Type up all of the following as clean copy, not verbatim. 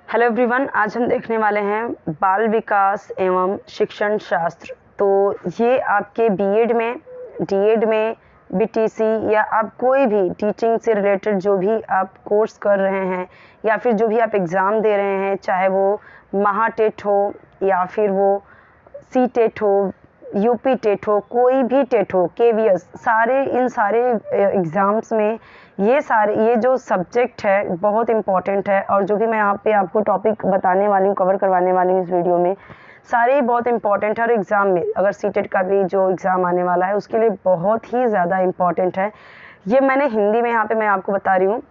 Hello everyone, आज हम देखने वाले हैं बाल विकास एवं शिक्षण शास्त्र। तो ये आपके बीएड में, डीएड में, बीटीसी या आप कोई भी टीचिंग से रिलेटेड जो भी आप कोर्स कर रहे हैं या फिर जो भी आप एग्ज़ाम दे रहे हैं, चाहे वो महाटेट हो या फिर वो सी टेट हो, यूपी टेट हो, कोई भी टेट हो, केवीएस, इन सारे एग्ज़ाम्स में ये जो सब्जेक्ट है बहुत इम्पॉर्टेंट है। और जो भी मैं यहाँ पे आपको टॉपिक बताने वाली हूँ, कवर करवाने वाली हूँ इस वीडियो में, सारे ही बहुत इम्पॉर्टेंट है। और एग्ज़ाम में अगर सीटेट का भी जो एग्ज़ाम आने वाला है उसके लिए बहुत ही ज़्यादा इम्पॉर्टेंट है। ये मैंने हिंदी में यहाँ पे मैं आपको बता रही हूँ,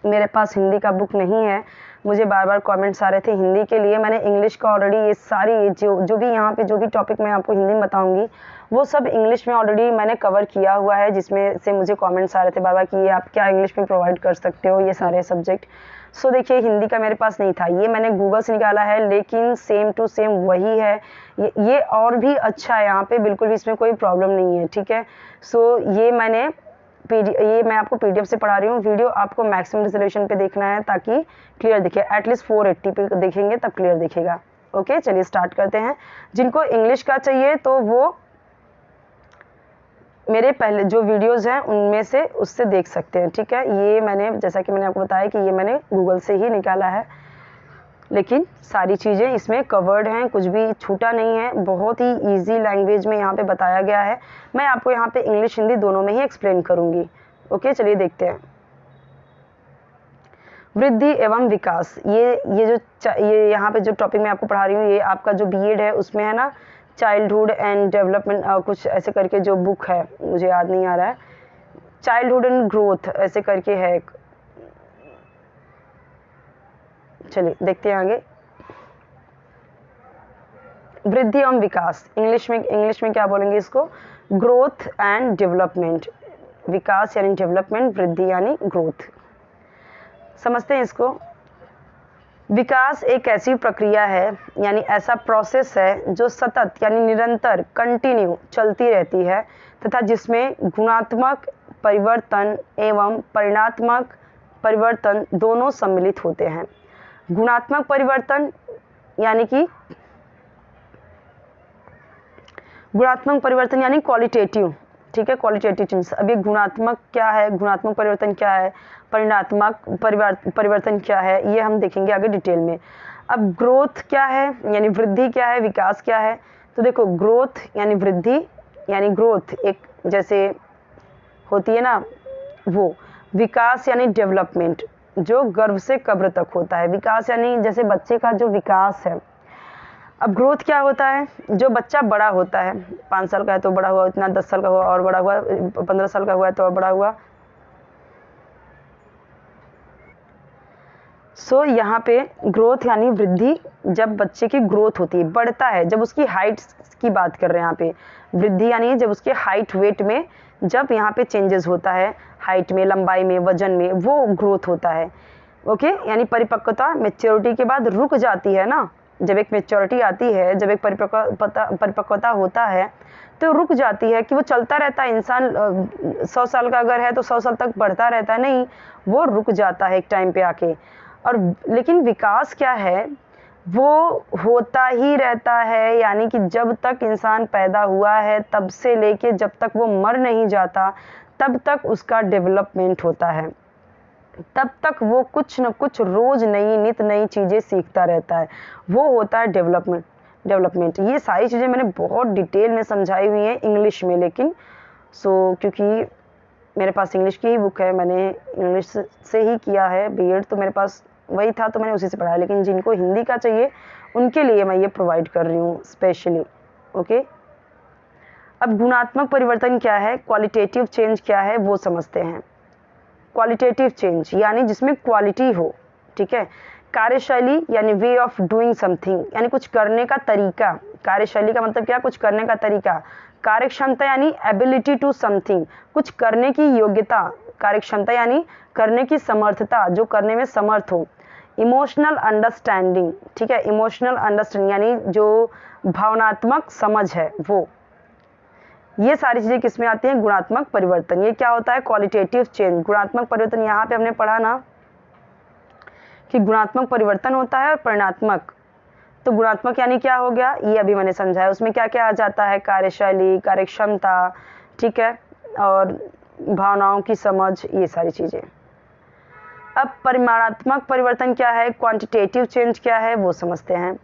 मेरे पास हिंदी का बुक नहीं है। मुझे बार बार कमेंट्स आ रहे थे हिंदी के लिए। मैंने इंग्लिश का ऑलरेडी ये सारी जो भी यहाँ पे जो भी टॉपिक मैं आपको हिंदी में बताऊंगी वो सब इंग्लिश में ऑलरेडी मैंने कवर किया हुआ है, जिसमें से मुझे कमेंट्स आ रहे थे बार बार कि ये आप क्या इंग्लिश में प्रोवाइड कर सकते हो ये सारे सब्जेक्ट। सो देखिए, हिंदी का मेरे पास नहीं था, ये मैंने गूगल से निकाला है, लेकिन सेम टू सेम वही है। ये और भी अच्छा है, यहाँ पे बिल्कुल भी इसमें कोई प्रॉब्लम नहीं है, ठीक है। सो ये मैं आपको पीडीएफ से पढ़ा रही हूँ। वीडियो आपको मैक्सिमम रेजोल्यूशन पे देखना है ताकि क्लियर दिखे। एटलीस्ट 480 पे देखेंगे तब क्लियर दिखेगा। ओके, चलिए स्टार्ट करते हैं। जिनको इंग्लिश का चाहिए तो वो मेरे पहले जो वीडियोस हैं उनमें से उससे देख सकते हैं, ठीक है। ये मैंने, जैसा कि मैंने आपको बताया कि ये मैंने गूगल से ही निकाला है, लेकिन सारी चीज़ें इसमें कवर्ड हैं, कुछ भी छूटा नहीं है। बहुत ही इजी लैंग्वेज में यहाँ पे बताया गया है। मैं आपको यहाँ पे इंग्लिश हिंदी दोनों में ही एक्सप्लेन करूँगी। ओके, चलिए देखते हैं। वृद्धि एवं विकास, ये यहाँ पे जो टॉपिक मैं आपको पढ़ा रही हूँ, ये आपका जो बीएड है उसमें है ना, चाइल्डहुड एंड डेवलपमेंट कुछ ऐसे करके जो बुक है, मुझे याद नहीं आ रहा है, चाइल्डहुड एंड ग्रोथ ऐसे करके है एक। चलिए देखते हैं आगे। वृद्धि एवं विकास, इंग्लिश में क्या बोलेंगे इसको? Growth and development. विकास यानी डेवलपमेंट, वृद्धि यानी ग्रोथ। समझते हैं इसको। विकास एक ऐसी प्रक्रिया है, यानी ऐसा प्रोसेस है जो सतत यानी निरंतर, कंटिन्यू चलती रहती है तथा जिसमें गुणात्मक परिवर्तन एवं परिणात्मक परिवर्तन दोनों सम्मिलित होते हैं। गुणात्मक परिवर्तन यानी क्वालिटेटिव, ठीक है, क्वालिटेटिव चेंज। अब ये गुणात्मक क्या है, गुणात्मक परिवर्तन क्या है, परिणात्मक परिवर्तन क्या है, ये हम देखेंगे आगे डिटेल में। अब ग्रोथ क्या है, यानी वृद्धि क्या है, विकास क्या है। तो देखो, ग्रोथ यानी वृद्धि, यानी ग्रोथ एक जैसे होती है ना वो। विकास यानी डेवलपमेंट, जो गर्भ से कब्र तक होता है। विकास यानी जैसे बच्चे का जो विकास है। अब ग्रोथ क्या होता है? जो बच्चा बड़ा होता है, 5 साल का है तो बड़ा हुआ इतना, 10 साल का हुआ और बड़ा हुआ, 15 साल का हुआ है तो और बड़ा हुआ। सो यहाँ पे ग्रोथ यानी वृद्धि, जब बच्चे की ग्रोथ होती है, बढ़ता है, जब उसकी हाइट की बात कर रहे हैं यहाँ पे। वृद्धि यानी जब उसके हाइट वेट में जब यहाँ पे चेंजेस होता है, हाइट में, लंबाई में, वजन में, वो ग्रोथ होता है। ओके, यानी परिपक्वता, मेच्योरिटी के बाद रुक जाती है ना। जब एक मेच्योरिटी आती है, जब एक परिपक्वता होता है तो रुक जाती है, कि वो चलता रहता है। इंसान 100 साल का अगर है तो 100 साल तक बढ़ता रहता है, नहीं, वो रुक जाता है एक टाइम पे आके। और लेकिन विकास क्या है, वो होता ही रहता है, यानी कि जब तक इंसान पैदा हुआ है तब से लेके जब तक वो मर नहीं जाता तब तक उसका डेवलपमेंट होता है। तब तक वो कुछ न कुछ रोज नित नई चीज़ें सीखता रहता है, वो होता है डेवलपमेंट। ये सारी चीज़ें मैंने बहुत डिटेल में समझाई हुई हैं इंग्लिश में, लेकिन क्योंकि मेरे पास इंग्लिश की ही बुक है, मैंने इंग्लिश से ही किया है बीएड, तो मेरे पास वही था तो मैंने उसी से पढ़ा। लेकिन जिनको हिंदी का चाहिए उनके लिए मैं ये प्रोवाइड कर रही हूँ स्पेशली। ओके, अब गुणात्मक परिवर्तन क्या है, क्वालिटेटिव चेंज क्या है, वो समझते हैं। क्वालिटेटिव चेंज यानी जिसमें क्वालिटी हो, ठीक है। कार्यशैली यानी वे ऑफ डूइंग समथिंग, यानी कुछ करने का तरीका। कार्यशैली का मतलब क्या? कुछ करने का तरीका। कार्यक्षमता यानी एबिलिटी टू समथिंग, कुछ करने की योग्यता। कार्यक्षमता यानी करने की समर्थता, जो करने में समर्थ हो। इमोशनल अंडरस्टैंडिंग, ठीक है, इमोशनल अंडरस्टैंडिंग यानी जो भावनात्मक समझ है वो। ये सारी चीज़ें किस में आती हैं? गुणात्मक परिवर्तन। ये क्या होता है? Qualitative change. गुणात्मक परिवर्तन यहाँ पे हमने पढ़ा ना कि गुणात्मक परिवर्तन होता है और परिणात्मक। तो गुणात्मक यानी क्या हो गया, ये अभी मैंने समझाया। उसमें क्या क्या आ जाता है, कार्यशैली, कार्यक्षमता, ठीक है, और भावनाओं की समझ, ये सारी चीज़ें। अब परिमाणात्मक परिवर्तन क्या है, क्वांटिटेटिव चेंज क्या है, वो समझते हैं।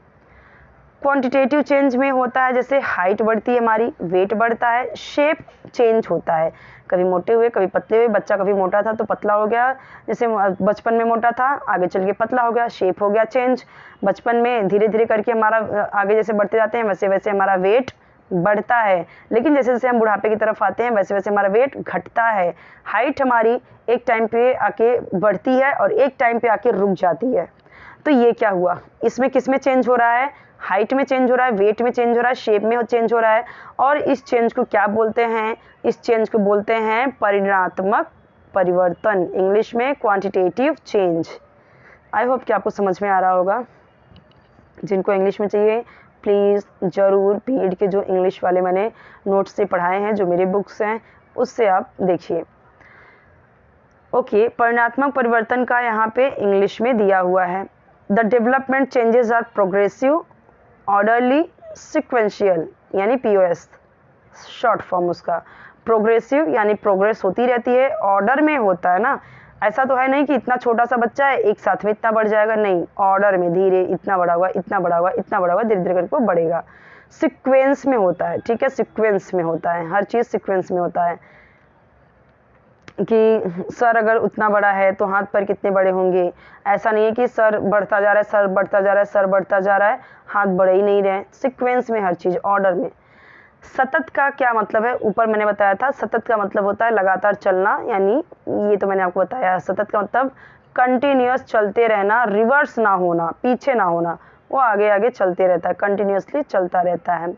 क्वांटिटेटिव चेंज में होता है जैसे हाइट बढ़ती है हमारी, वेट बढ़ता है, शेप चेंज होता है, कभी मोटे हुए कभी पतले हुए। बच्चा कभी मोटा था तो पतला हो गया, जैसे बचपन में मोटा था आगे चल के पतला हो गया, शेप हो गया चेंज। बचपन में धीरे धीरे करके हमारा आगे जैसे बढ़ते जाते हैं वैसे वैसे हमारा वेट बढ़ता है, लेकिन जैसे जैसे हम बुढ़ापे की तरफ आते हैं वैसे वैसे हमारा वेट घटता है। हाइट हमारी एक टाइम पे आके बढ़ती है और एक टाइम पे आके रुक जाती है। तो ये क्या हुआ, इसमें किस में चेंज हो रहा है, हाइट में चेंज हो रहा है, वेट में चेंज हो रहा है, शेप में चेंज हो रहा है। और इस चेंज को क्या बोलते हैं, इस चेंज को बोलते हैं परिमाणात्मक परिवर्तन, इंग्लिश में क्वांटिटेटिव चेंज। आई होप कि आपको समझ में आ रहा होगा। जिनको इंग्लिश में चाहिए प्लीज़ ज़रूर बीएड के जो इंग्लिश वाले मैंने नोट्स से पढ़ाए हैं, जो मेरे बुक्स हैं, उससे आप देखिए। ओके, परिमाणात्मक परिवर्तन का यहाँ पे इंग्लिश में दिया हुआ है। The development changes are progressive, orderly, sequential, यानी POS शॉर्ट फॉर्म उसका। प्रोग्रेसिव यानी प्रोग्रेस होती रहती है, ऑर्डर में होता है ना, ऐसा तो है नहीं कि इतना छोटा सा बच्चा है एक साथ में इतना बढ़ जाएगा, नहीं, ऑर्डर में धीरे इतना बड़ा हुआ, इतना बड़ा हुआ, इतना बड़ा हुआ, धीरे धीरे करके वो बढ़ेगा। सीक्वेंस में होता है, ठीक है, सीक्वेंस में होता है, हर चीज़ सीक्वेंस में होता है। कि सर अगर उतना बड़ा है तो हाथ पर कितने बड़े होंगे, ऐसा नहीं है कि सर बढ़ता जा रहा है, सर बढ़ता जा रहा है, सर बढ़ता जा रहा है, हाथ बढ़े ही नहीं रहे। सीक्वेंस में हर चीज़, ऑर्डर में। सतत का क्या मतलब है, ऊपर मैंने बताया था, सतत का मतलब होता है लगातार चलना, यानी ये तो मैंने आपको बताया। सतत का मतलब कंटिन्यूअस चलते रहना, रिवर्स ना होना, पीछे ना होना, वो आगे आगे चलते रहता है, कंटिन्यूअसली चलता रहता है।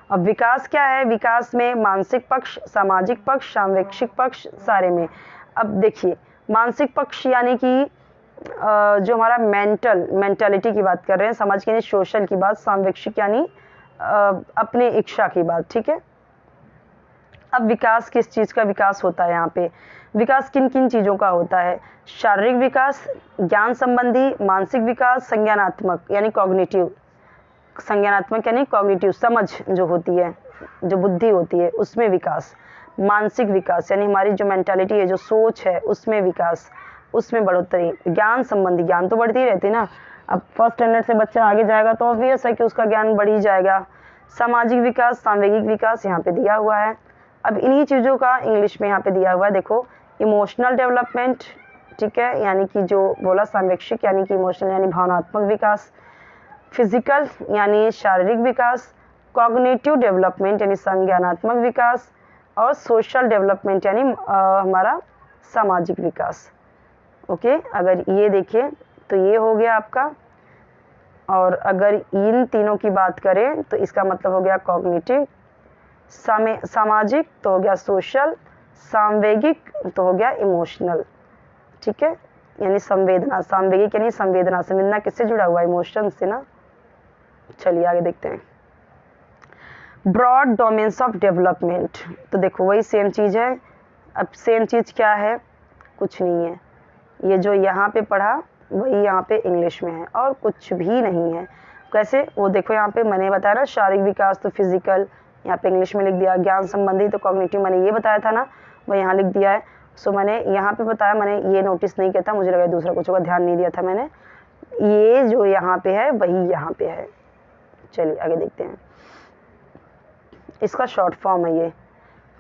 अब विकास क्या है, विकास में मानसिक पक्ष, सामाजिक पक्ष, सामवेक्षिक पक्ष, सारे में। अब देखिए मानसिक पक्ष यानी कि जो हमारा मेंटालिटी की बात कर रहे हैं, समझ के नहीं, सोशल की बात। सामवेक्षिक यानी अपने इच्छा की बात, ठीक है। अब विकास किस चीज़ का विकास होता है, यहाँ पे विकास किन किन चीज़ों का होता है, शारीरिक विकास, ज्ञान संबंधी, मानसिक विकास, संज्ञानात्मक यानी कॉग्निटिव, संज्ञानात्मक यानी कॉग्निटिव, समझ जो होती है, जो बुद्धि होती है, उसमें विकास। मानसिक विकास यानी हमारी जो मेंटालिटी है, जो सोच है, उसमें विकास, उसमें बढ़ोतरी। ज्ञान संबंधी, ज्ञान तो बढ़ती ही रहती है ना, अब फर्स्ट स्टैंडर्ड से बच्चा आगे जाएगा तो ऑब्वियस है कि उसका ज्ञान बढ़ ही जाएगा। सामाजिक विकास, सामवेगिक विकास यहाँ पे दिया हुआ है। अब इन्हीं चीज़ों का इंग्लिश में यहाँ पे दिया हुआ है, देखो, इमोशनल डेवलपमेंट, ठीक है, यानी कि जो बोला सामवेक्षिक यानी कि इमोशनल यानी भावनात्मक विकास, फिजिकल यानी शारीरिक विकास, कॉग्निटिव डेवलपमेंट यानी संज्ञानात्मक विकास, और सोशल डेवलपमेंट यानी हमारा सामाजिक विकास। ओके, अगर ये देखें तो ये हो गया आपका, और अगर इन तीनों की बात करें तो इसका मतलब हो गया कॉग्निटिव, सामाजिक तो हो गया सोशल, सामवेगिक तो हो गया इमोशनल, ठीक है, यानी संवेदना। सामवेगिक यानी संवेदना, संवेदना किससे जुड़ा हुआ है, इमोशन से ना। चलिए आगे देखते हैं। ब्रॉड डोमेन्स ऑफ डेवलपमेंट, तो देखो वही सेम चीज़ है। अब सेम चीज़ क्या है, कुछ नहीं है, ये जो यहाँ पे पढ़ा वही यहाँ पे इंग्लिश में है और कुछ भी नहीं है। कैसे, वो देखो यहाँ पे मैंने बताया ना, शारीरिक विकास तो फिजिकल, यहाँ पे इंग्लिश में लिख दिया। ज्ञान संबंधी तो कॉग्निटिव, मैंने ये बताया था ना, वो यहाँ लिख दिया है। सो मैंने यहाँ पे बताया, मैंने ये नोटिस नहीं किया था, मुझे लगा दूसरा कुछ होगा, ध्यान नहीं दिया था मैंने। ये जो यहाँ पे है वही यहाँ पे है। चलिए आगे देखते हैं, इसका शॉर्ट फॉर्म है ये,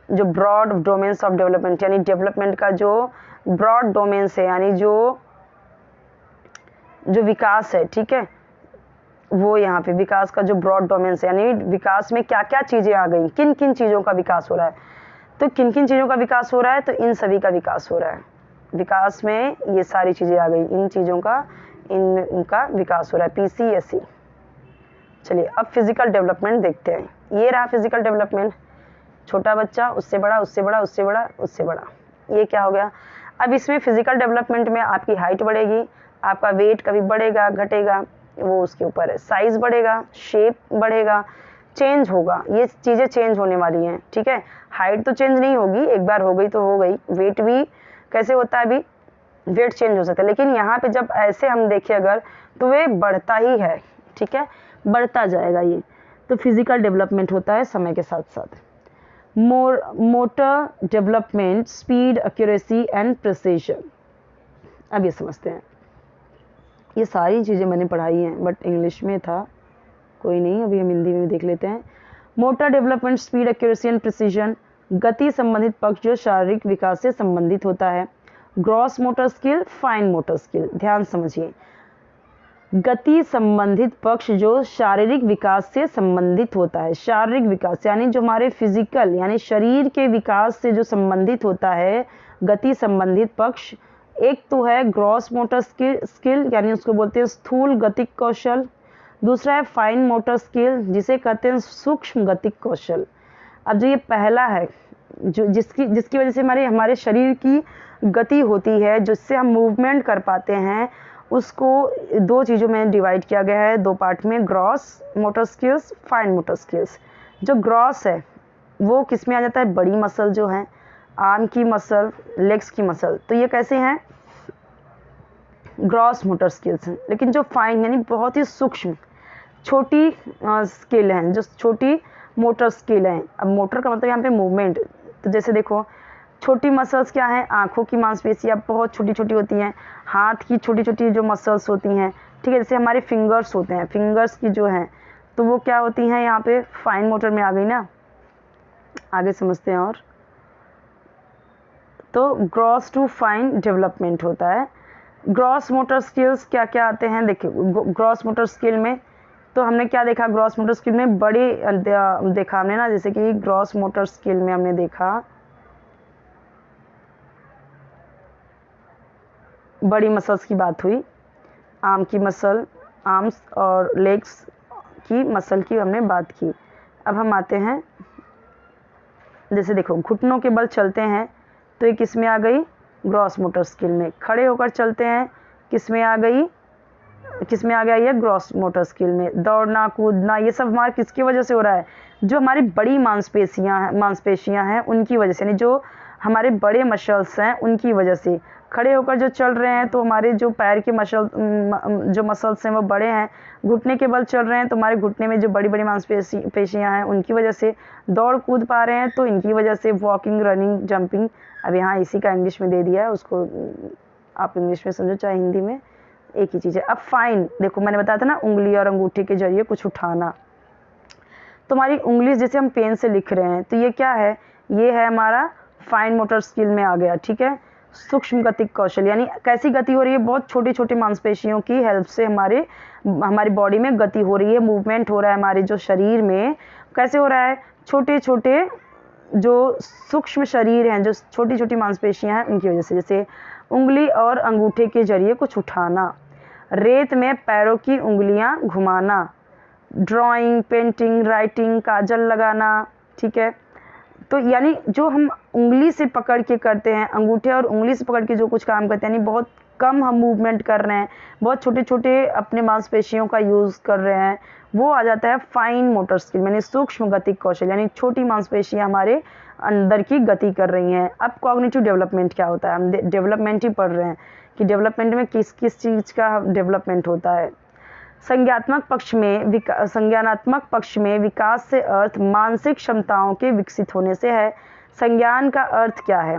जो ब्रॉड डोमेन्स ऑफ डेवलपमेंट, यानी डेवलपमेंट का जो ब्रॉड डोमेन्स है, यानी जो विकास है, ठीक है, वो यहाँ पे विकास का जो ब्रॉड डोमेन्स है, यानी विकास में क्या क्या चीज़ें आ गई, किन किन चीज़ों का विकास हो रहा है। तो किन किन चीज़ों का विकास हो रहा है, तो इन सभी का विकास हो रहा है। विकास में ये सारी चीज़ें आ गई, इन चीज़ों का, इनका विकास हो रहा है, PCSE। चलिए अब फिजिकल डेवलपमेंट देखते हैं। ये रहा फिजिकल डेवलपमेंट, छोटा बच्चा, उससे बड़ा, उससे बड़ा, उससे बड़ा, उससे बड़ा, ये क्या हो गया। अब इसमें फिजिकल डेवलपमेंट में आपकी हाइट बढ़ेगी, आपका वेट कभी बढ़ेगा घटेगा, वो उसके ऊपर है, साइज बढ़ेगा, शेप बढ़ेगा, चेंज होगा, ये चीज़ें चेंज होने वाली हैं, ठीक है। हाइट तो चेंज नहीं होगी, एक बार हो गई तो हो गई। वेट भी कैसे होता है, अभी वेट चेंज हो सकता है, लेकिन यहाँ पे जब ऐसे हम देखें अगर तो वे बढ़ता ही है, ठीक है, बढ़ता जाएगा ये। तो फिजिकल डेवलपमेंट होता है समय के साथ साथ। Motor development, speed, accuracy and precision. अब ये समझते हैं, ये सारी चीज़ें मैंने पढ़ाई हैं बट इंग्लिश में था, कोई नहीं, अभी हम हिंदी में भी देख लेते हैं। Motor development, speed, accuracy and precision, गति संबंधित पक्ष जो शारीरिक विकास से संबंधित होता है। Gross motor skill, fine motor skill, ध्यान समझिए। गति संबंधित पक्ष जो शारीरिक विकास से संबंधित होता है, शारीरिक विकास यानी जो हमारे फिजिकल यानी शरीर के विकास से जो संबंधित होता है, गति संबंधित पक्ष। एक तो है ग्रॉस मोटर स्किल यानी उसको बोलते हैं स्थूल गतिक कौशल। दूसरा है फाइन मोटर स्किल जिसे कहते हैं सूक्ष्म गतिक कौशल। अब जो ये पहला है, जो जिसकी वजह से हमारे शरीर की गति होती है, जिससे हम मूवमेंट कर पाते हैं, उसको दो चीज़ों में डिवाइड किया गया है, दो पार्ट में, gross motor skills, fine motor skills. जो ग्रॉस है वो किस में आ जाता है, बड़ी मसल जो है, आर्म की मसल, लेग्स की मसल, तो ये कैसे हैं, ग्रॉस मोटर स्किल्स हैं। लेकिन जो फाइन यानी बहुत ही सूक्ष्म छोटी स्किल हैं, जो छोटी मोटर स्किल हैं। अब मोटर का मतलब यहाँ पे मूवमेंट, तो जैसे देखो छोटी मसल्स क्या हैं, आँखों की मांसपेशियाँ बहुत छोटी छोटी होती हैं, हाथ की छोटी छोटी जो मसल्स होती हैं, ठीक है, जैसे हमारे फिंगर्स होते हैं, फिंगर्स की जो हैं तो वो क्या होती हैं, यहाँ पे फाइन मोटर में आ गई ना। आगे समझते हैं। और तो ग्रॉस टू फाइन डेवलपमेंट होता है। ग्रॉस मोटर स्किल्स क्या क्या आते हैं, देखिए ग्रॉस मोटर स्किल में तो हमने क्या देखा, ग्रॉस मोटर स्किल में बड़ी देखा हमने ना, जैसे कि ग्रॉस मोटर स्किल में हमने देखा बड़ी मसल्स की बात हुई, आर्म की मसल, आर्म्स और लेग्स की मसल की हमने बात की। अब हम आते हैं, जैसे देखो घुटनों के बल चलते हैं तो ये किस में आ गई, ग्रॉस मोटर स्किल में। खड़े होकर चलते हैं किस में आ गई, किस में आ गया ये, ग्रॉस मोटर स्किल में। दौड़ना कूदना ये सब हमारा किसकी वजह से हो रहा है, जो हमारी बड़ी मांसपेशियां हैं उनकी वजह से, यानी जो हमारे बड़े मसल्स हैं उनकी वजह से। खड़े होकर जो चल रहे हैं तो हमारे जो पैर के जो मसल्स हैं वो बड़े हैं, घुटने के बल चल रहे हैं तो हमारे घुटने में जो बड़ी बड़ी मांसपेशियां हैं उनकी वजह से। दौड़ कूद पा रहे हैं तो इनकी वजह से, वॉकिंग, रनिंग, जंपिंग। अब यहाँ इसी का इंग्लिश में दे दिया है, उसको आप इंग्लिश में समझो चाहे हिंदी में, एक ही चीज़ है। अब फाइन देखो, मैंने बताया था ना उंगली और अंगूठे के जरिए कुछ उठाना, तो हमारी उंगली जैसे हम पेन से लिख रहे हैं तो ये क्या है, ये है हमारा फाइन मोटर स्किल में आ गया, ठीक है। सूक्ष्म गतिक कौशल यानी कैसी गति हो रही है, बहुत छोटी छोटी मांसपेशियों की हेल्प से हमारी बॉडी में गति हो रही है, मूवमेंट हो रहा है हमारे जो शरीर में। कैसे हो रहा है, छोटे छोटे जो सूक्ष्म शरीर हैं, जो छोटी छोटी मांसपेशियां हैं उनकी वजह से। जैसे उंगली और अंगूठे के जरिए कुछ उठाना, रेत में पैरों की उंगलियां घुमाना, ड्राइंग, पेंटिंग, राइटिंग, काजल लगाना, ठीक है। तो यानी जो हम उंगली से पकड़ के करते हैं, अंगूठे और उंगली से पकड़ के जो कुछ काम करते हैं, यानी बहुत कम हम मूवमेंट कर रहे हैं, बहुत छोटे छोटे अपने मांसपेशियों का यूज़ कर रहे हैं, वो आ जाता है फाइन मोटर स्किल, यानी सूक्ष्म गतिक कौशल, यानी छोटी मांसपेशियां हमारे अंदर की गति कर रही हैं। अब कॉग्निटिव डेवलपमेंट क्या होता है, हम डेवलपमेंट ही पढ़ रहे हैं कि डेवलपमेंट में किस किस चीज़ का डेवलपमेंट होता है। संज्ञानात्मक पक्ष में विकास से अर्थ मानसिक क्षमताओं के विकसित होने से है। संज्ञान का अर्थ क्या है,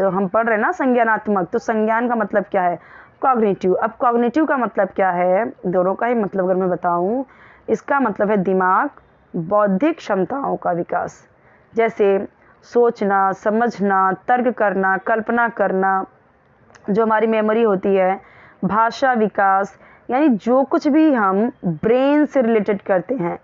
हम पढ़ रहे हैं ना संज्ञानात्मक, तो संज्ञान का मतलब क्या है, कॉग्निटिव। अब कॉग्निटिव का मतलब क्या है, दोनों का ही मतलब अगर मैं बताऊं, इसका मतलब है दिमाग, बौद्धिक क्षमताओं का विकास, जैसे सोचना, समझना, तर्क करना, कल्पना करना, जो हमारी मेमोरी होती है, भाषा विकास, यानी जो कुछ भी हम ब्रेन से रिलेटेड करते हैं,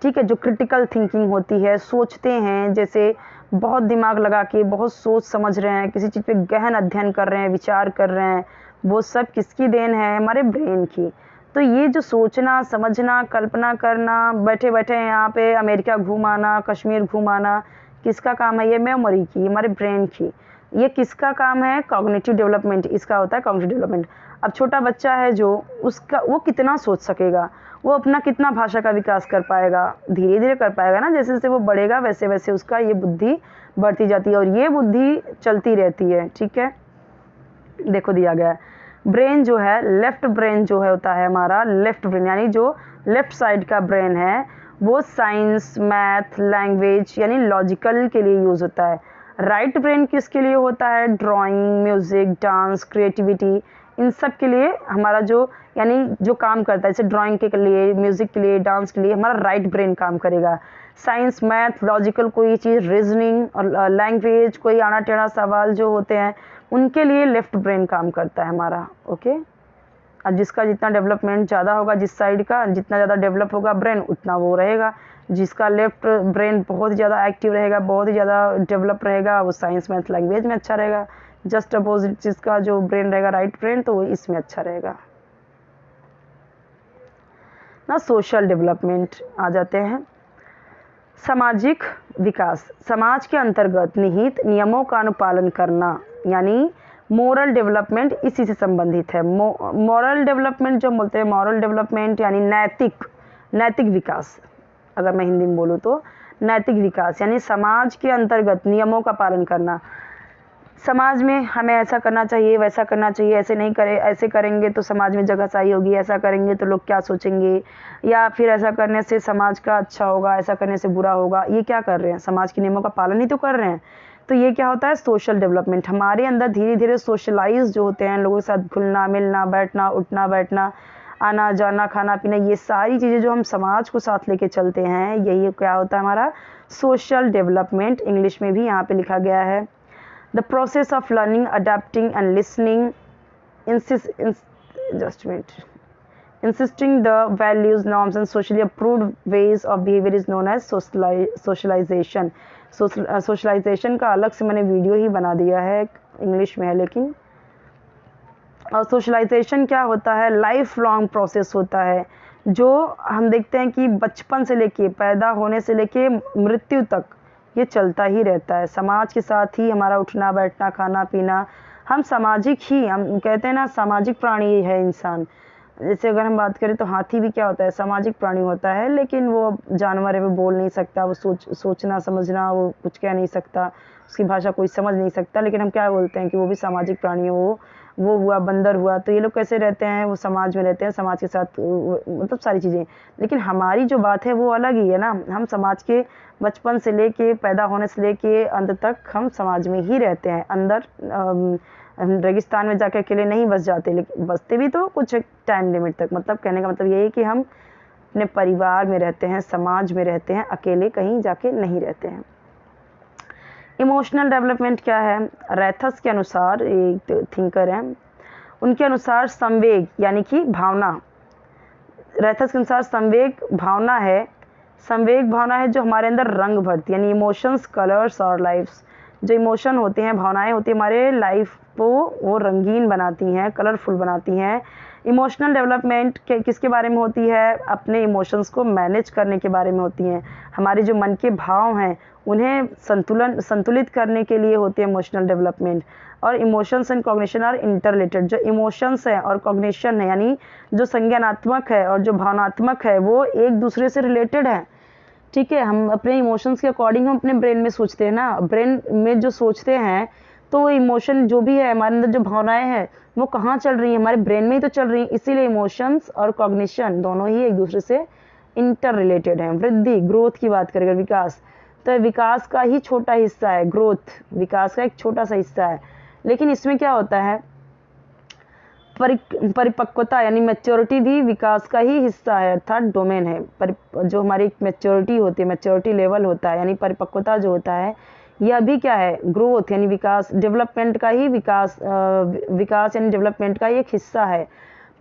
ठीक है, जो क्रिटिकल थिंकिंग होती है, सोचते हैं, जैसे बहुत दिमाग लगा के बहुत सोच समझ रहे हैं, किसी चीज़ पे गहन अध्ययन कर रहे हैं, विचार कर रहे हैं, वो सब किसकी देन है, हमारे ब्रेन की। तो ये जो सोचना, समझना, कल्पना करना, बैठे बैठे यहाँ पे अमेरिका घूम आना, कश्मीर घूम आना, किसका काम है, ये मेमोरी की, हमारे ब्रेन की। ये किसका काम है, कॉग्निटिव डेवलपमेंट, इसका होता है कॉग्निटिव डेवलपमेंट। अब छोटा बच्चा है जो, उसका वो कितना सोच सकेगा, वो अपना कितना भाषा का विकास कर पाएगा, धीरे धीरे कर पाएगा ना, जैसे जैसे वो बढ़ेगा वैसे वैसे उसका ये बुद्धि बढ़ती जाती है और ये बुद्धि चलती रहती है, ठीक है। देखो दिया गया है, ब्रेन जो है, लेफ्ट ब्रेन जो है होता है हमारा, लेफ्ट ब्रेन यानी जो लेफ्ट साइड का ब्रेन है वो साइंस, मैथ, लैंग्वेज यानी लॉजिकल के लिए यूज़ होता है। राइट ब्रेन किसके लिए होता है? ड्राइंग, म्यूज़िक, डांस, क्रिएटिविटी, इन सब के लिए हमारा जो यानी जो काम करता है, जैसे ड्राइंग के लिए, म्यूज़िक के लिए, डांस के लिए हमारा राइट ब्रेन काम करेगा। साइंस, मैथ, लॉजिकल कोई चीज़, रीजनिंग और लैंग्वेज, कोई आना टेढ़ा सवाल जो होते हैं उनके लिए लेफ्ट ब्रेन काम करता है हमारा। ओके, अब जिसका जितना डेवलपमेंट ज़्यादा होगा, जिस साइड का जितना ज़्यादा डेवलप होगा ब्रेन, उतना वो रहेगा। जिसका लेफ्ट ब्रेन बहुत ज़्यादा एक्टिव रहेगा, बहुत ही ज़्यादा डेवलप रहेगा, वो साइंस, मैथ, लैंग्वेज में अच्छा रहेगा। जस्ट अपोजिट जिसका जो ब्रेन रहेगा राइट ब्रेन, तो वो इसमें अच्छा रहेगा ना। सोशल डेवलपमेंट आ जाते हैं। सामाजिक विकास, समाज के अंतर्गत निहित नियमों का अनुपालन करना यानी मोरल डेवलपमेंट इसी से संबंधित है। मोरल डेवलपमेंट जो बोलते हैं, मॉरल डेवलपमेंट यानी नैतिक विकास, अगर मैं हिंदी में बोलूँ तो नैतिक विकास यानी समाज के अंतर्गत नियमों का पालन करना। समाज में हमें ऐसा करना चाहिए, वैसा करना चाहिए, ऐसे नहीं करे, ऐसे करेंगे तो समाज में जगहसाई होगी, ऐसा करेंगे तो लोग क्या सोचेंगे, या फिर ऐसा करने से समाज का अच्छा होगा, ऐसा करने से बुरा होगा। ये क्या कर रहे हैं? समाज के नियमों का पालन ही तो कर रहे हैं। तो ये क्या होता है? Social development. हमारे अंदर धीरे धीरे सोशलाइज जो होते हैं, लोगों के साथ घुलना मिलना, बैठना उठना बैठना, आना जाना, खाना पीना, ये सारी चीज़ें जो हम समाज को साथ लेके चलते हैं, यही क्या होता है हमारा सोशल डेवलपमेंट। इंग्लिश में भी यहाँ पे लिखा गया है, the process of learning, adapting and listening, insisting the values, norms and socially approved ways of behavior is known as socialization. Socialization का अलग से मैंने वीडियो ही बना दिया है, इंग्लिश में है लेकिन। और सोशलाइजेशन क्या होता है? लाइफ लॉन्ग प्रोसेस होता है, जो हम देखते हैं कि बचपन से लेके, पैदा होने से लेके मृत्यु तक ये चलता ही रहता है। समाज के साथ ही हमारा उठना बैठना, खाना पीना, हम सामाजिक ही, हम कहते हैं ना सामाजिक प्राणी है इंसान। जैसे अगर हम बात करें तो हाथी भी क्या होता है? सामाजिक प्राणी होता है, लेकिन वो जानवर है, वो बोल नहीं सकता, वो सोचना समझना वो कुछ कह नहीं सकता, उसकी भाषा कोई समझ नहीं सकता, लेकिन हम क्या बोलते हैं कि वो भी सामाजिक प्राणी है। वो हुआ बंदर हुआ, तो ये लोग कैसे रहते हैं? वो समाज में रहते हैं, समाज के साथ मतलब सारी चीज़ें। लेकिन हमारी जो बात है वो अलग ही है ना। हम समाज के बचपन से लेके, पैदा होने से लेके अंत तक हम समाज में ही रहते हैं। अंदर रेगिस्तान में जाकर अकेले नहीं बस जाते, लेकिन बसते भी तो कुछ टाइम लिमिट तक। मतलब कहने का मतलब ये है कि हम अपने परिवार में रहते हैं, समाज में रहते हैं, अकेले कहीं जाके नहीं रहते हैं। इमोशनल डेवलपमेंट क्या है? रैथस के अनुसार, एक थिंकर हैं, उनके अनुसार संवेग यानी कि भावना, रैथस के अनुसार संवेग भावना है, संवेग भावना है जो हमारे अंदर रंग भरती है, यानी इमोशंस, कलर्स और लाइफ्स। जो इमोशन होते हैं, भावनाएं होती हैं, हमारे लाइफ को वो रंगीन बनाती हैं, कलरफुल बनाती हैं। इमोशनल डेवलपमेंट किसके बारे में होती है? अपने इमोशंस को मैनेज करने के बारे में होती हैं। हमारे जो मन के भाव हैं उन्हें संतुलित करने के लिए होती है इमोशनल डेवलपमेंट। और emotions and cognition are interrelated. जो इमोशंस है और कॉग्निशन है, यानी जो संज्ञानात्मक है और जो भावनात्मक है, वो एक दूसरे से रिलेटेड है। ठीक है, हम अपने इमोशंस के अकॉर्डिंग हम अपने ब्रेन में सोचते हैं ना। ब्रेन में जो सोचते हैं तो वो इमोशन जो भी है, हमारे अंदर जो भावनाएं हैं वो कहाँ चल रही हैं? हमारे ब्रेन में ही तो चल रही हैं। इसीलिए इमोशंस और कॉग्निशन दोनों ही एक दूसरे से इंटर रिलेटेड हैं। वृद्धि, ग्रोथ की बात करें, विकास, तो विकास का ही छोटा हिस्सा है। ग्रोथ विकास का एक छोटा सा हिस्सा है, लेकिन इसमें क्या होता है? परिपक्वता यानी मैच्योरिटी भी विकास का ही हिस्सा है, अर्थात डोमेन है। जो हमारी मैच्योरिटी होती है, मैच्योरिटी लेवल होता है, यानी परिपक्वता जो होता है, यह भी क्या है? ग्रोथ यानी विकास, डेवलपमेंट का ही विकास यानी डेवलपमेंट का ही एक हिस्सा है।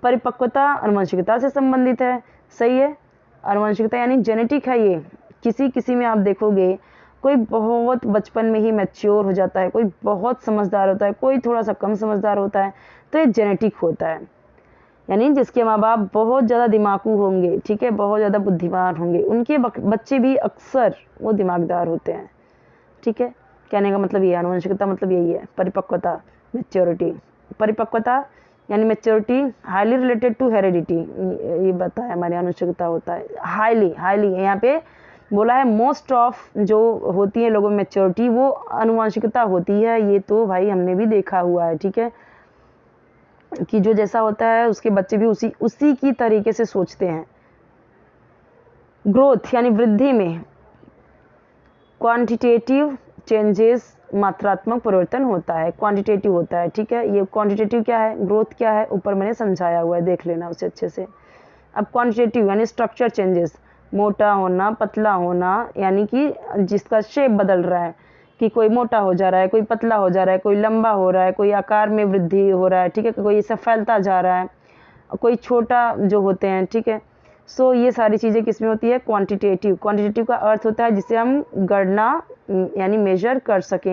परिपक्वता आनुवंशिकता से संबंधित है, सही है। आनुवंशिकता यानी जेनेटिक है। ये किसी में आप देखोगे, कोई बहुत बचपन में ही मैच्योर हो जाता है, कोई बहुत समझदार होता है, कोई थोड़ा सा कम समझदार होता है, तो ये जेनेटिक होता है। यानी जिसके माँ बाप बहुत ज़्यादा दिमागू होंगे, ठीक है, बहुत ज़्यादा बुद्धिमान होंगे, उनके बच्चे भी अक्सर वो दिमागदार होते हैं। ठीक है, कहने का मतलब ये, आनुवंशिकता मतलब यही है। परिपक्वता, मैच्योरिटी, परिपक्वता यानी maturity highly related to heredity, ये बताया हमारी आनुवंशिकता होता है। हाईली यहाँ पे बोला है मोस्ट ऑफ जो होती है लोगों में मैच्योरिटी, वो आनुवंशिकता होती है। ये तो भाई हमने भी देखा हुआ है। ठीक है, कि जो जैसा होता है उसके बच्चे भी उसी की तरीके से सोचते हैं। ग्रोथ यानी वृद्धि में क्वांटिटेटिव चेंजेस, मात्रात्मक परिवर्तन होता है, क्वांटिटेटिव होता है, ठीक है। ये क्वांटिटेटिव क्या है, ग्रोथ क्या है, ऊपर मैंने समझाया हुआ है, देख लेना उसे अच्छे से। अब क्वांटिटेटिव यानी स्ट्रक्चर चेंजेस, मोटा होना, पतला होना, यानी कि जिसका शेप बदल रहा है, कि कोई मोटा हो जा रहा है, कोई पतला हो जा रहा है, कोई लंबा हो रहा है, कोई आकार में वृद्धि हो रहा है, ठीक है, कोई ऐसा फैलता जा रहा है, कोई छोटा जो होते हैं, ठीक है। सो ये सारी चीज़ें किस में होती है, क्वांटिटेटिव। क्वांटिटेटिव का अर्थ होता है जिसे हम गणना यानी मेजर कर सकते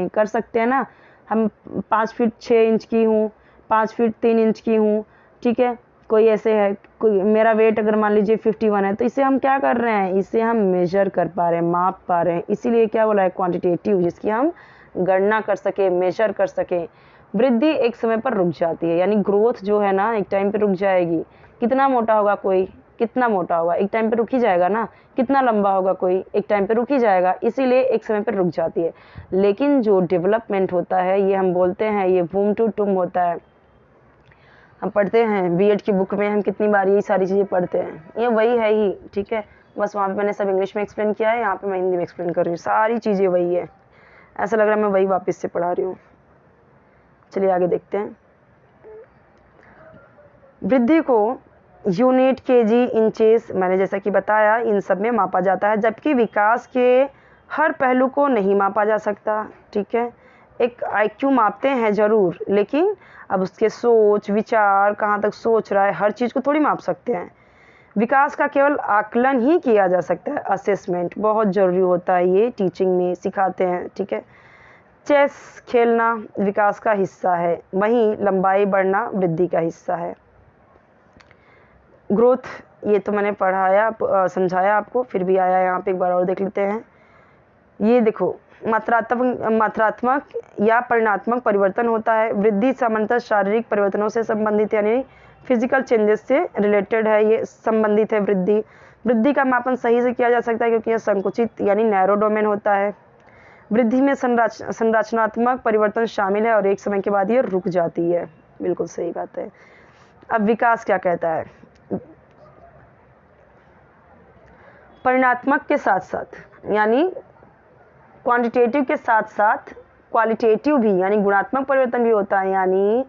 हैं ना। हम 5 फीट 6 इंच की हूँ, 5 फीट 3 इंच की हूँ, ठीक है। कोई ऐसे है, कोई मेरा वेट अगर मान लीजिए 51 है, तो इसे हम क्या कर रहे हैं, इसे हम मेजर कर पा रहे हैं, माप पा रहे हैं, इसीलिए क्या बोला है, क्वांटिटेटिव, जिसकी हम गणना कर सके, मेजर कर सके। वृद्धि एक समय पर रुक जाती है, यानी ग्रोथ जो है ना एक टाइम पे रुक जाएगी। कितना मोटा होगा कोई, कितना मोटा होगा, एक टाइम पे रुक ही जाएगा ना। कितना लंबा होगा कोई, एक टाइम पे रुक ही जाएगा, इसीलिए एक समय पे रुक जाती है। लेकिन जो डेवलपमेंट होता है, ये हम बोलते हैं ये वूम टू टुम होता है। हम पढ़ते हैं बीएड की बुक में, हम कितनी बार यही सारी चीज़ें पढ़ते हैं, ये वही है ही, ठीक है। बस वहाँ पे मैंने सब इंग्लिश में एक्सप्लेन किया है, यहाँ पे मैं हिंदी में एक्सप्लेन कर रही हूँ, सारी चीज़ें वही है। ऐसा लग रहा है मैं वही वापस से पढ़ा रही हूँ। चलिए आगे देखते हैं। वृद्धि को यूनिट, केजी, इंचेस, मैंने जैसा कि बताया इन सब में मापा जाता है, जबकि विकास के हर पहलू को नहीं मापा जा सकता, ठीक है। एक आईक्यू मापते हैं ज़रूर, लेकिन अब उसके सोच विचार, कहाँ तक सोच रहा है, हर चीज़ को थोड़ी माप सकते हैं। विकास का केवल आकलन ही किया जा सकता है, असेसमेंट बहुत ज़रूरी होता है, ये टीचिंग में सिखाते हैं, ठीक है। चेस खेलना विकास का हिस्सा है, वहीं लंबाई बढ़ना वृद्धि का हिस्सा है। ग्रोथ ये तो मैंने पढ़ाया, समझाया आपको, फिर भी आया यहाँ पे, एक बार और देख लेते हैं। ये देखो, मात्रात्मक या परिमाणात्मक परिवर्तन होता है। वृद्धि सामान्यतः शारीरिक परिवर्तनों से संबंधित यानी फिजिकल चेंजेस से रिलेटेड है, ये संबंधित है। वृद्धि का मापन सही से किया जा सकता है क्योंकि यह संकुचित यानी नैरो डोमेन होता है। वृद्धि में संरचनात्मक परिवर्तन शामिल है और एक समय के बाद ये रुक जाती है, बिल्कुल सही बात है। अब विकास क्या कहता है, परिमाणात्मक के साथ साथ यानी क्वांटिटेटिव के साथ साथ क्वालिटेटिव भी यानी गुणात्मक परिवर्तन भी होता है। यानी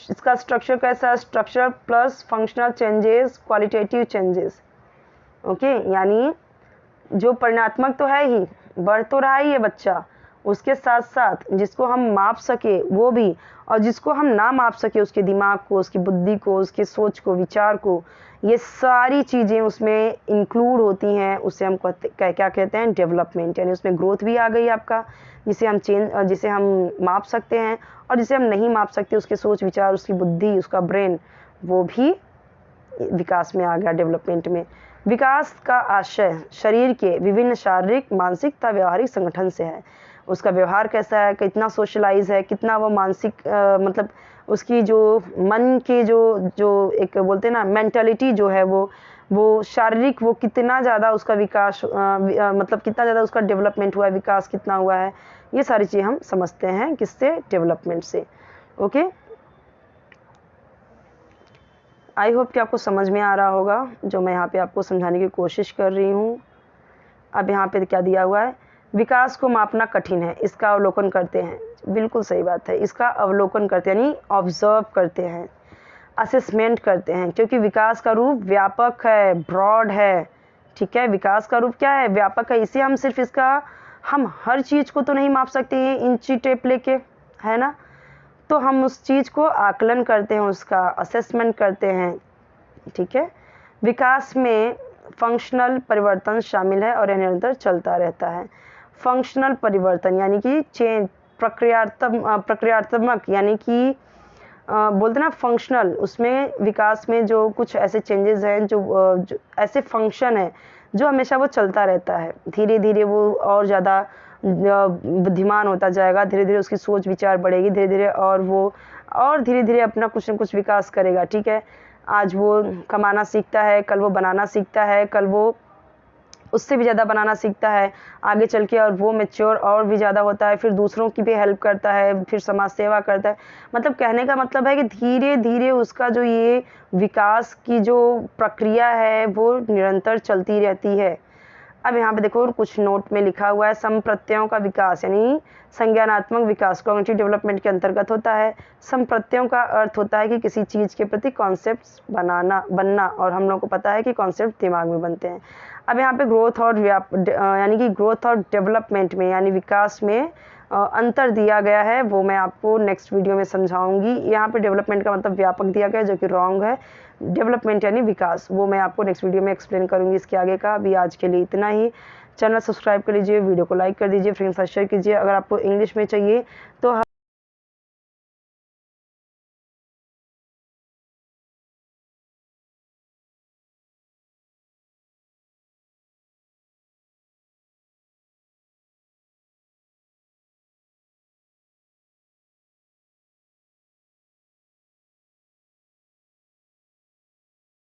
इसका स्ट्रक्चर कैसा है, structure plus functional changes, qualitative changes, okay. यानी जो परिमाणात्मक तो है ही, बढ़ तो रहा ही है बच्चा, उसके साथ साथ जिसको हम माप सके वो भी, और जिसको हम ना माप सके उसके दिमाग को, उसकी बुद्धि को, उसकी सोच को, विचार को, ये सारी चीज़ें उसमें इंक्लूड होती हैं। उसे हम क्या कहते हैं, डेवलपमेंट। यानी उसमें ग्रोथ भी आ गई आपका, जिसे हम माप सकते हैं, और जिसे हम नहीं माप सकते उसके सोच विचार, उसकी बुद्धि, उसका ब्रेन, वो भी विकास में आ गया, डेवलपमेंट में। विकास का आशय शरीर के विभिन्न शारीरिक, मानसिक तथा व्यवहारिक संगठन से है। उसका व्यवहार कैसा है, कितना सोशलाइज है, कितना वो मानसिक मतलब उसकी जो मन की जो एक बोलते हैं ना मेंटालिटी जो है, वो शारीरिक, वो कितना ज़्यादा उसका विकास मतलब कितना ज़्यादा उसका डेवलपमेंट हुआ है, विकास कितना हुआ है, ये सारी चीज़ें हम समझते हैं किससे, डेवलपमेंट से, ओके। आई होप कि आपको समझ में आ रहा होगा जो मैं यहाँ पे आपको समझाने की कोशिश कर रही हूँ। अब यहाँ पे क्या दिया हुआ है, विकास को मापना कठिन है, इसका अवलोकन करते हैं। बिल्कुल सही बात है, इसका अवलोकन करते हैं यानी ऑब्जर्व करते हैं, असेसमेंट करते हैं, क्योंकि विकास का रूप व्यापक है, ब्रॉड है, ठीक है। विकास का रूप क्या है, व्यापक है, इसे हम सिर्फ हम हर चीज़ को तो नहीं माप सकते हैं इंची टेप लेके, है ना। तो हम उस चीज़ को आकलन करते हैं, उसका असेसमेंट करते हैं, ठीक है। विकास में फंक्शनल परिवर्तन शामिल है और यह निरंतर चलता रहता है। फंक्शनल परिवर्तन यानी कि चेंज, प्रक्रियात्मक यानी कि बोलते ना फंक्शनल, उसमें विकास में जो कुछ ऐसे चेंजेस हैं, जो ऐसे फंक्शन है जो हमेशा वो चलता रहता है। धीरे धीरे वो और ज़्यादा बुद्धिमान होता जाएगा, धीरे धीरे उसकी सोच विचार बढ़ेगी, धीरे धीरे और धीरे धीरे अपना कुछ न कुछ विकास करेगा, ठीक है। आज वो कमाना सीखता है, कल वो बनाना सीखता है, कल वो उससे भी ज़्यादा बनाना सीखता है आगे चल के, और वो मैच्योर और भी ज़्यादा होता है, फिर दूसरों की भी हेल्प करता है, फिर समाज सेवा करता है। मतलब कहने का मतलब है कि धीरे धीरे उसका जो ये विकास की जो प्रक्रिया है वो निरंतर चलती रहती है। अब यहाँ पे देखो कुछ नोट में लिखा हुआ है, संप्रत्ययों का विकास यानी संज्ञानात्मक विकास कॉग्निटिव डेवलपमेंट के अंतर्गत होता है। संप्रत्ययों का अर्थ होता है कि किसी चीज़ के प्रति कॉन्सेप्ट बनना, और हम लोग को पता है कि कॉन्सेप्ट दिमाग में बनते हैं। अब यहाँ पे ग्रोथ और यानी कि ग्रोथ और डेवलपमेंट में यानी विकास में अंतर दिया गया है, वो मैं आपको नेक्स्ट वीडियो में समझाऊंगी। यहाँ पे डेवलपमेंट का मतलब व्यापक दिया गया है, जो कि रॉन्ग है। डेवलपमेंट यानी विकास, वो मैं आपको नेक्स्ट वीडियो में एक्सप्लेन करूंगी इसके आगे का। अभी आज के लिए इतना ही। चैनल सब्सक्राइब कर लीजिए, वीडियो को लाइक कर दीजिए, फ्रेंड्स के साथ शेयर कीजिए। अगर आपको इंग्लिश में चाहिए तो